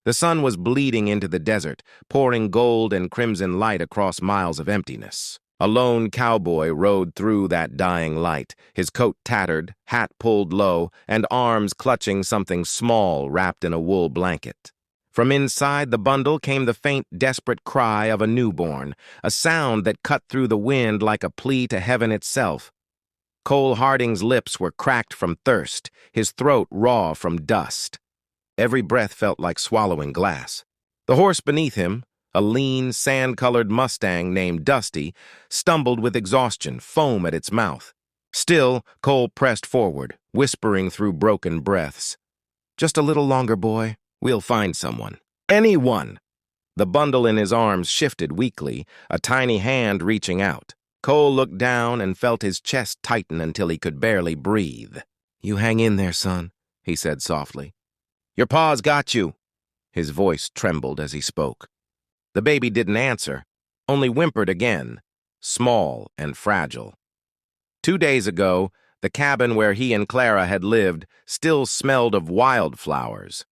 The sun was bleeding into the desert, pouring gold and crimson light across miles of emptiness. A lone cowboy rode through that dying light, his coat tattered, hat pulled low, and arms clutching something small wrapped in a wool blanket. From inside the bundle came the faint, desperate cry of a newborn, a sound that cut through the wind like a plea to heaven itself. Cole Harding's lips were cracked from thirst, his throat raw from dust. Every breath felt like swallowing glass. The horse beneath him, a lean, sand-colored Mustang named Dusty, stumbled with exhaustion, foam at its mouth. Still, Cole pressed forward, whispering through broken breaths. "Just a little longer, boy. We'll find someone. Anyone!" The bundle in his arms shifted weakly, a tiny hand reaching out. Cole looked down and felt his chest tighten until he could barely breathe. "You hang in there, son," he said softly. "Your pa's got you." His voice trembled as he spoke. The baby didn't answer, only whimpered again, small and fragile. 2 days ago, the cabin where he and Clara had lived still smelled of wildflowers.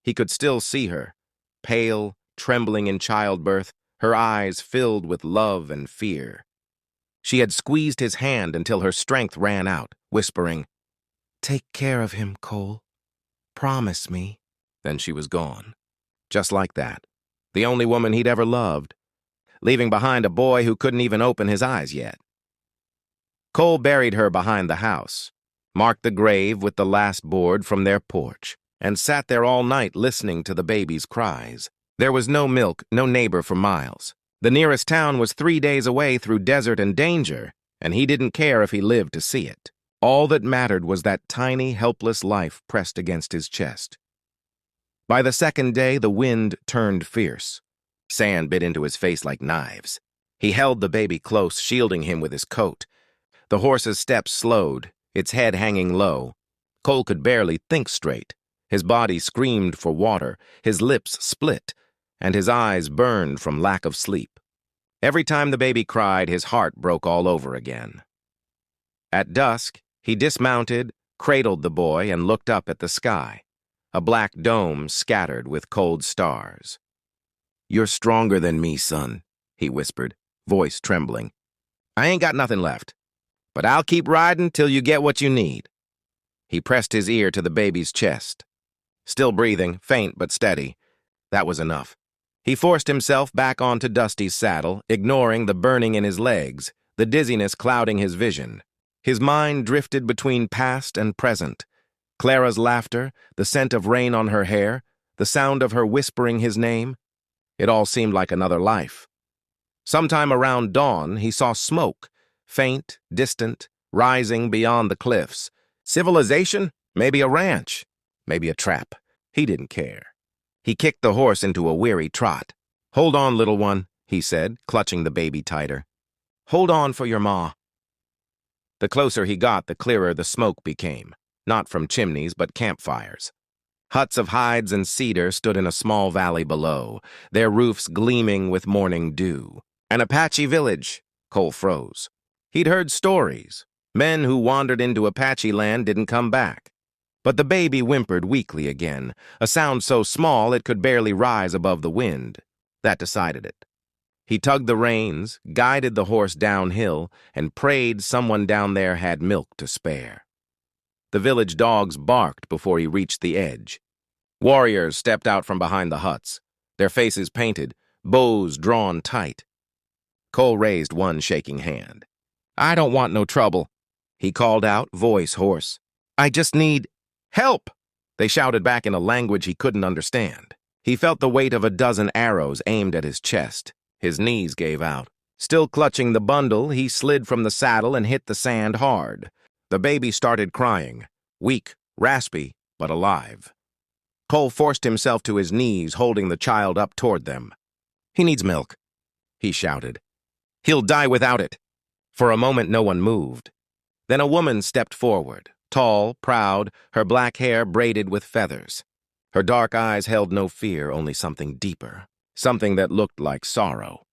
He could still see her, pale, trembling in childbirth, her eyes filled with love and fear. She had squeezed his hand until her strength ran out, whispering, "Take care of him, Cole. Promise me." Then she was gone. Just like that. The only woman he'd ever loved, leaving behind a boy who couldn't even open his eyes yet. Cole buried her behind the house, marked the grave with the last board from their porch, and sat there all night listening to the baby's cries. There was no milk, no neighbor for miles. The nearest town was 3 days away through desert and danger, and he didn't care if he lived to see it. All that mattered was that tiny, helpless life pressed against his chest. By the second day, the wind turned fierce. Sand bit into his face like knives. He held the baby close, shielding him with his coat. The horse's steps slowed, its head hanging low. Cole could barely think straight. His body screamed for water, his lips split, and his eyes burned from lack of sleep. Every time the baby cried, his heart broke all over again. At dusk, he dismounted, cradled the boy, and looked up at the sky. A black dome scattered with cold stars. "You're stronger than me, son," he whispered, voice trembling. "I ain't got nothing left, but I'll keep riding till you get what you need." He pressed his ear to the baby's chest. Still breathing, faint but steady. That was enough. He forced himself back onto Dusty's saddle, ignoring the burning in his legs, the dizziness clouding his vision. His mind drifted between past and present. Clara's laughter, the scent of rain on her hair, the sound of her whispering his name. It all seemed like another life. Sometime around dawn, he saw smoke, faint, distant, rising beyond the cliffs. Civilization? Maybe a ranch. Maybe a trap. He didn't care. He kicked the horse into a weary trot. "Hold on, little one," he said, clutching the baby tighter. "Hold on for your ma." The closer he got, the clearer the smoke became. Not from chimneys, but campfires. Huts of hides and cedar stood in a small valley below, their roofs gleaming with morning dew. An Apache village. Cole froze. He'd heard stories. Men who wandered into Apache land didn't come back. But the baby whimpered weakly again, a sound so small it could barely rise above the wind. That decided it. He tugged the reins, guided the horse downhill, and prayed someone down there had milk to spare. The village dogs barked before he reached the edge. Warriors stepped out from behind the huts, their faces painted, bows drawn tight. Cole raised one shaking hand. "I don't want no trouble," he called out, voice hoarse. "I just need help," they shouted back in a language he couldn't understand. He felt the weight of a dozen arrows aimed at his chest. His knees gave out. Still clutching the bundle, he slid from the saddle and hit the sand hard. The baby started crying, weak, raspy, but alive. Cole forced himself to his knees, holding the child up toward them. "He needs milk," he shouted. "He'll die without it." For a moment, no one moved. Then a woman stepped forward, tall, proud, her black hair braided with feathers. Her dark eyes held no fear, only something deeper, something that looked like sorrow.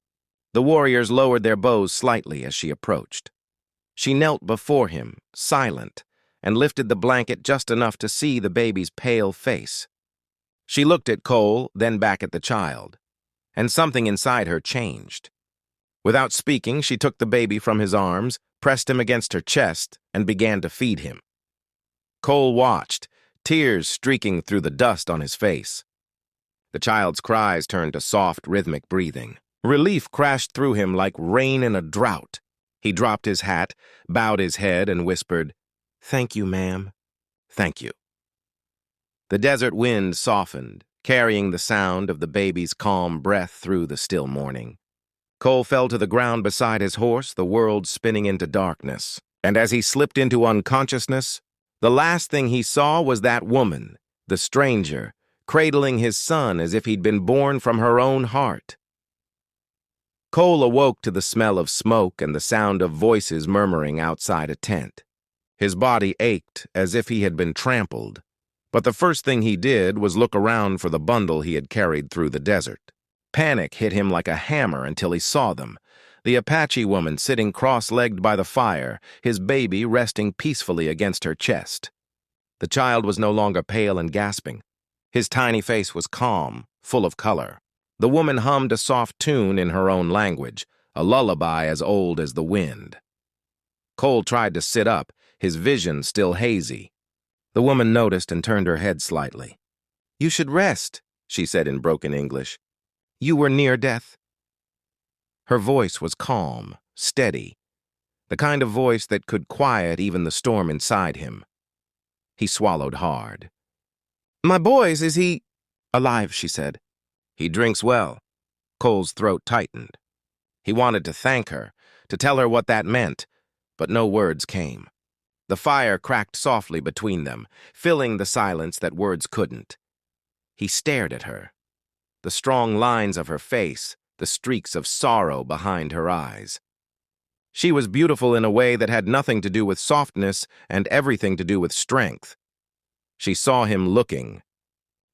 The warriors lowered their bows slightly as she approached. She knelt before him, silent, and lifted the blanket just enough to see the baby's pale face. She looked at Cole, then back at the child, and something inside her changed. Without speaking, she took the baby from his arms, pressed him against her chest, and began to feed him. Cole watched, tears streaking through the dust on his face. The child's cries turned to soft, rhythmic breathing. Relief crashed through him like rain in a drought. He dropped his hat, bowed his head, and whispered, "Thank you, ma'am. Thank you." The desert wind softened, carrying the sound of the baby's calm breath through the still morning. Cole fell to the ground beside his horse, the world spinning into darkness. And as he slipped into unconsciousness, the last thing he saw was that woman, the stranger, cradling his son as if he'd been born from her own heart. Cole awoke to the smell of smoke and the sound of voices murmuring outside a tent. His body ached as if he had been trampled, but the first thing he did was look around for the bundle he had carried through the desert. Panic hit him like a hammer until he saw them. The Apache woman sitting cross-legged by the fire, his baby resting peacefully against her chest. The child was no longer pale and gasping. His tiny face was calm, full of color. The woman hummed a soft tune in her own language, a lullaby as old as the wind. Cole tried to sit up, his vision still hazy. The woman noticed and turned her head slightly. "You should rest," she said in broken English. "You were near death." Her voice was calm, steady, the kind of voice that could quiet even the storm inside him. He swallowed hard. "My boys, is he—" "Alive," she said. "He drinks well." Cole's throat tightened. He wanted to thank her, to tell her what that meant, but no words came. The fire cracked softly between them, filling the silence that words couldn't. He stared at her. The strong lines of her face, the streaks of sorrow behind her eyes. She was beautiful in a way that had nothing to do with softness and everything to do with strength. She saw him looking.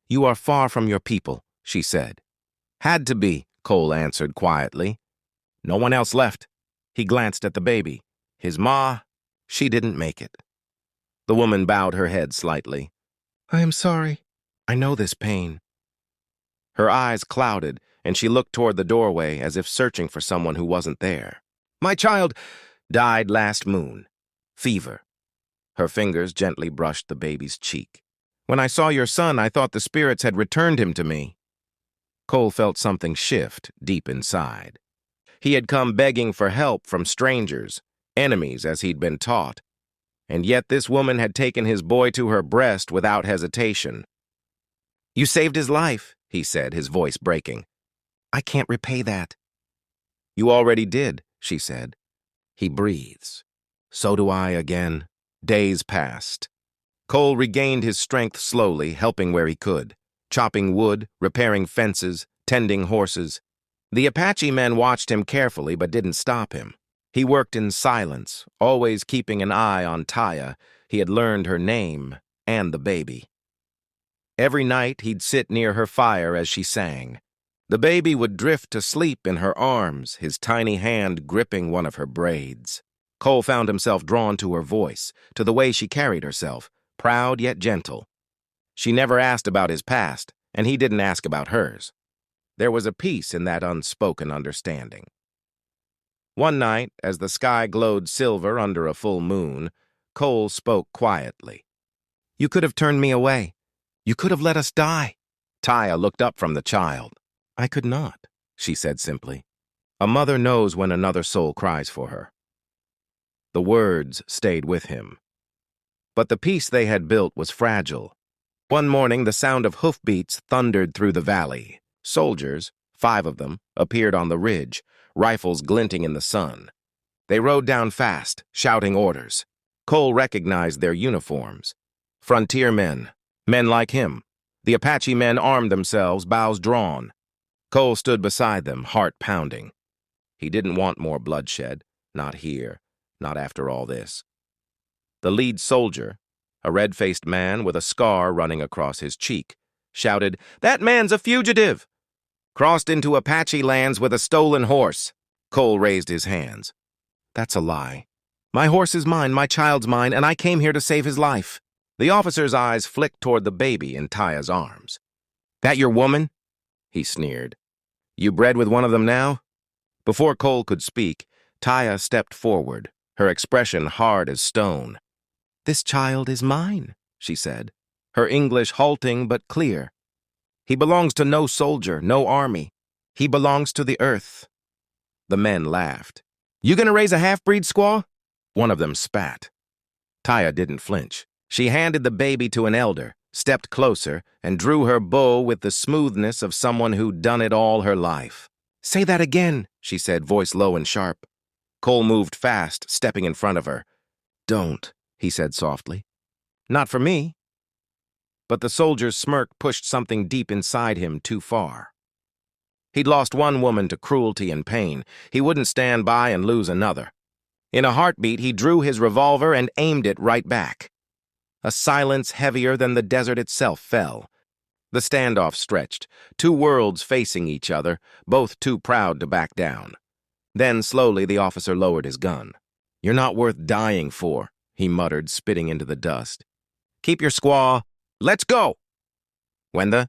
"You are far from your people," she said. "Had to be," Cole answered quietly. "No one else left." He glanced at the baby. His ma, she didn't make it. The woman bowed her head slightly. "I am sorry. I know this pain." Her eyes clouded, and she looked toward the doorway as if searching for someone who wasn't there. "My child died last moon. Fever." Her fingers gently brushed the baby's cheek. "When I saw your son, I thought the spirits had returned him to me." Cole felt something shift deep inside. He had come begging for help from strangers, enemies as he'd been taught, and yet this woman had taken his boy to her breast without hesitation. "You saved his life," he said, his voice breaking. "I can't repay that." "You already did," she said. He breathes. "So do I again." Days passed. Cole regained his strength slowly, helping where he could, chopping wood, repairing fences, tending horses. The Apache men watched him carefully but didn't stop him. He worked in silence, always keeping an eye on Taya. He had learned her name and the baby. Every night he'd sit near her fire as she sang. The baby would drift to sleep in her arms, his tiny hand gripping one of her braids. Cole found himself drawn to her voice, to the way she carried herself, proud yet gentle. She never asked about his past, and he didn't ask about hers. There was a peace in that unspoken understanding. One night, as the sky glowed silver under a full moon, Cole spoke quietly. "You could have turned me away. You could have let us die." Taya looked up from the child. "I could not," she said simply. "A mother knows when another soul cries for her." The words stayed with him. But the peace they had built was fragile. One morning, the sound of hoofbeats thundered through the valley. Soldiers, 5 of them, appeared on the ridge, rifles glinting in the sun. They rode down fast, shouting orders. Cole recognized their uniforms. Frontier men, men like him. The Apache men armed themselves, bows drawn. Cole stood beside them, heart pounding. He didn't want more bloodshed, not here, not after all this. The lead soldier, a red-faced man with a scar running across his cheek, shouted, "That man's a fugitive!" "Crossed into Apache lands with a stolen horse." Cole raised his hands. "That's a lie. My horse is mine, my child's mine, and I came here to save his life." The officer's eyes flicked toward the baby in Taya's arms. That your woman? He sneered. You bred with one of them now? Before Cole could speak, Taya stepped forward, her expression hard as stone. This child is mine, she said, her English halting but clear. He belongs to no soldier, no army. He belongs to the earth. The men laughed. You gonna raise a half-breed, squaw? One of them spat. Taya didn't flinch. She handed the baby to an elder, stepped closer, and drew her bow with the smoothness of someone who'd done it all her life. Say that again, she said, voice low and sharp. Cole moved fast, stepping in front of her. Don't, he said softly. Not for me. But the soldier's smirk pushed something deep inside him too far. He'd lost one woman to cruelty and pain. He wouldn't stand by and lose another. In a heartbeat, he drew his revolver and aimed it right back. A silence heavier than the desert itself fell. The standoff stretched, two worlds facing each other, both too proud to back down. Then, slowly, the officer lowered his gun. You're not worth dying for, he muttered, spitting into the dust. Keep your squaw. Let's go! Wenda,